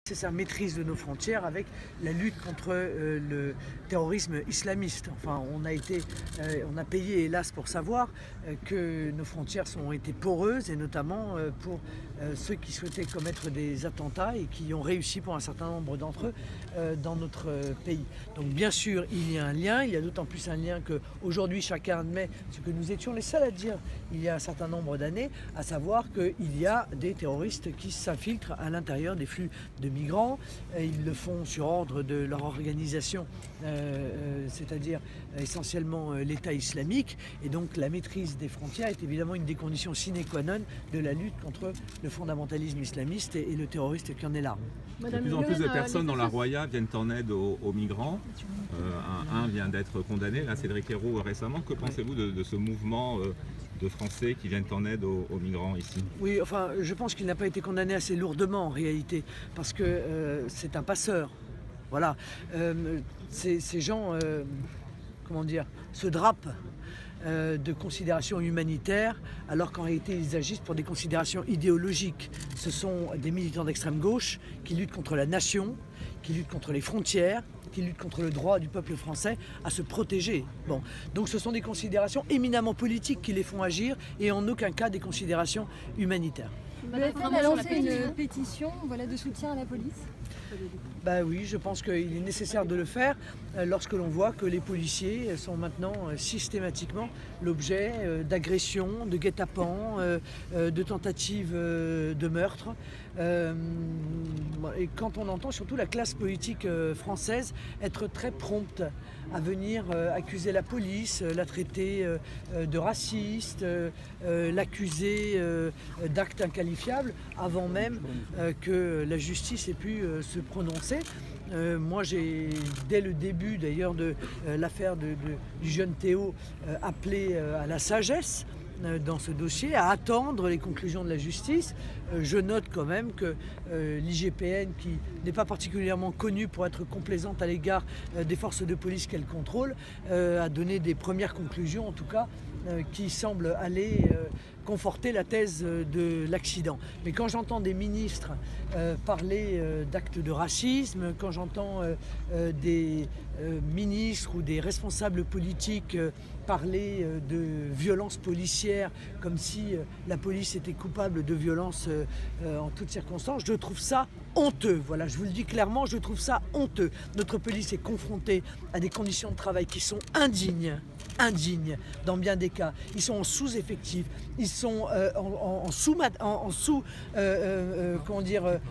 Nécessaire maîtrise de nos frontières avec la lutte contre le terrorisme islamiste. Enfin, on a payé hélas pour savoir que nos frontières ont été poreuses et notamment pour ceux qui souhaitaient commettre des attentats et qui ont réussi pour un certain nombre d'entre eux dans notre pays. Donc bien sûr, il y a un lien, il y a d'autant plus un lien qu'aujourd'hui chacun admet ce que nous étions les seuls à dire il y a un certain nombre d'années, à savoir qu'il y a des terroristes qui s'infiltrent à l'intérieur des flux de migrants. Ils le font sur ordre de leur organisation, c'est-à-dire essentiellement l'État islamique. Et donc la maîtrise des frontières est évidemment une des conditions sine qua non de la lutte contre le fondamentalisme islamiste et le terroriste qui en est l'arme. De plus en plus de personnes dans la Roya viennent en aide aux migrants. Un vient d'être condamné, là, Cédric Herrou récemment. Que pensez-vous de ce mouvement de Français qui viennent en aide aux migrants ici? Oui, enfin, je pense qu'il n'a pas été condamné assez lourdement en réalité, parce que c'est un passeur. Voilà. Ces gens, comment dire, se drapent de considérations humanitaires, alors qu'en réalité ils agissent pour des considérations idéologiques. Ce sont des militants d'extrême gauche qui luttent contre la nation, qui luttent contre les frontières, qui luttent contre le droit du peuple français à se protéger. Bon. Donc ce sont des considérations éminemment politiques qui les font agir et en aucun cas des considérations humanitaires. Le FN a lancé une pétition de soutien à la police. Bah oui, je pense qu'il est nécessaire de le faire lorsque l'on voit que les policiers sont maintenant systématiquement l'objet d'agressions, de guet-apens, de tentatives de meurtre. Et quand on entend surtout la classe politique française être très prompte à venir accuser la police, la traiter de raciste, l'accuser d'actes inqualifiables avant même que la justice ait pu se prononcer. Moi, j'ai, dès le début d'ailleurs de l'affaire du jeune Théo, appelé à la sagesse dans ce dossier, à attendre les conclusions de la justice. Je note quand même que l'IGPN, qui n'est pas particulièrement connue pour être complaisante à l'égard des forces de police qu'elle contrôle, a donné des premières conclusions, en tout cas, qui semblent aller conforter la thèse de l'accident. Mais quand j'entends des ministres parler d'actes de racisme, quand j'entends des ministres ou des responsables politiques parler de violences policières comme si la police était coupable de violences en toutes circonstances, je trouve ça honteux. Voilà, je vous le dis clairement, je trouve ça honteux. Notre police est confrontée à des conditions de travail qui sont indignes dans bien des cas. Ils sont en sous-effectif, ils sont en sous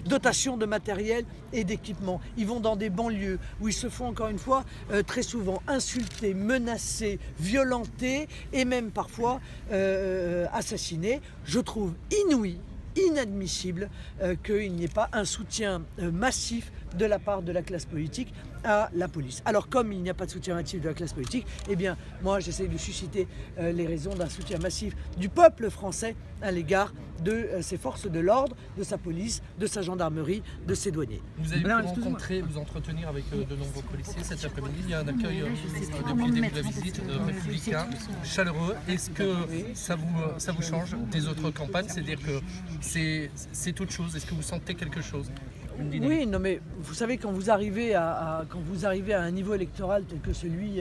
dotation de matériel et d'équipement. Ils vont dans des banlieues où ils se font encore une fois très souvent insulter, menacer, violenter et même parfois assassiner. Je trouve inouï, inadmissible qu'il n'y ait pas un soutien massif de la part de la classe politique à la police. Alors comme il n'y a pas de soutien massif de la classe politique, eh bien moi j'essaie de susciter les raisons d'un soutien massif du peuple français à l'égard de ses forces de l'ordre, de sa police, de sa gendarmerie, de ses douaniers. Vous avez pu rencontrer, vous entretenir avec de nombreux policiers cet après-midi. Il y a un accueil depuis le début de la visite républicain, chaleureux. Est-ce que ça vous change des autres campagnes? C'est-à-dire que c'est autre chose. Est-ce que vous sentez quelque chose? Oui, non mais vous savez, quand vous arrivez à un niveau électoral tel que celui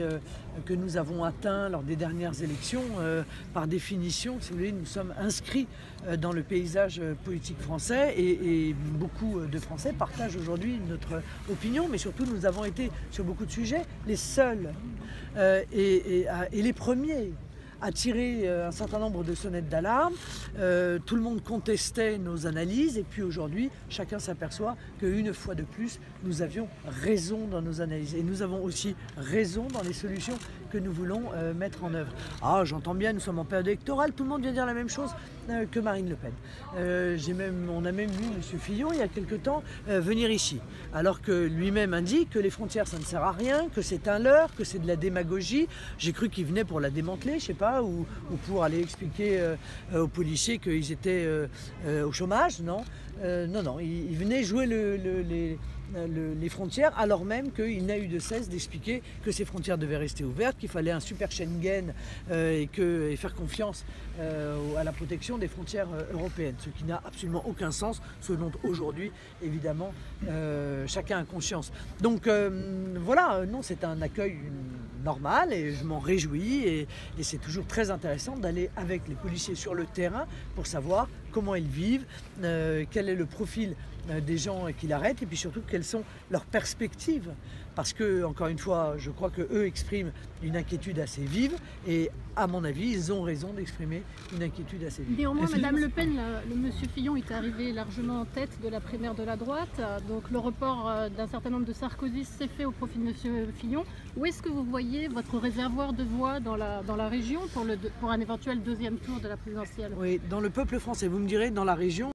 que nous avons atteint lors des dernières élections, par définition, si vous voulez, nous sommes inscrits dans le paysage politique français et beaucoup de Français partagent aujourd'hui notre opinion, mais surtout nous avons été sur beaucoup de sujets les seuls et les premiers à tirer un certain nombre de sonnettes d'alarme. Tout le monde contestait nos analyses et puis aujourd'hui, chacun s'aperçoit qu'une fois de plus, nous avions raison dans nos analyses. Et nous avons aussi raison dans les solutions que nous voulons mettre en œuvre. Ah, j'entends bien, nous sommes en période électorale, tout le monde vient dire la même chose que Marine Le Pen. On a même vu M. Fillon, il y a quelque temps, venir ici. Alors que lui-même indique que les frontières, ça ne sert à rien, que c'est un leurre, que c'est de la démagogie. J'ai cru qu'il venait pour la démanteler, je sais pas, ou pour aller expliquer aux policiers qu'ils étaient au chômage, non. Non, il venait jouer les frontières, alors même qu'il n'a eu de cesse d'expliquer que ces frontières devaient rester ouvertes, qu'il fallait un super Schengen et faire confiance à la protection des frontières européennes, ce qui n'a absolument aucun sens, ce dont aujourd'hui, évidemment, chacun a conscience. Donc voilà, non, c'est un accueil normal et je m'en réjouis et c'est toujours très intéressant d'aller avec les policiers sur le terrain pour savoir comment ils vivent, quel est le profil des gens qui l'arrêtent et puis surtout quelles sont leurs perspectives. Parce que, encore une fois, je crois qu'eux expriment une inquiétude assez vive et à mon avis, ils ont raison d'exprimer une inquiétude assez vive. Néanmoins, Madame Le Pen, le monsieur Fillon est arrivé largement en tête de la primaire de la droite. Donc le report d'un certain nombre de Sarkozy s'est fait au profit de monsieur Fillon. Où est-ce que vous voyez votre réservoir de voix dans la région pour un éventuel deuxième tour de la présidentielle? Oui, dans le peuple français, vous me direz, dans la région.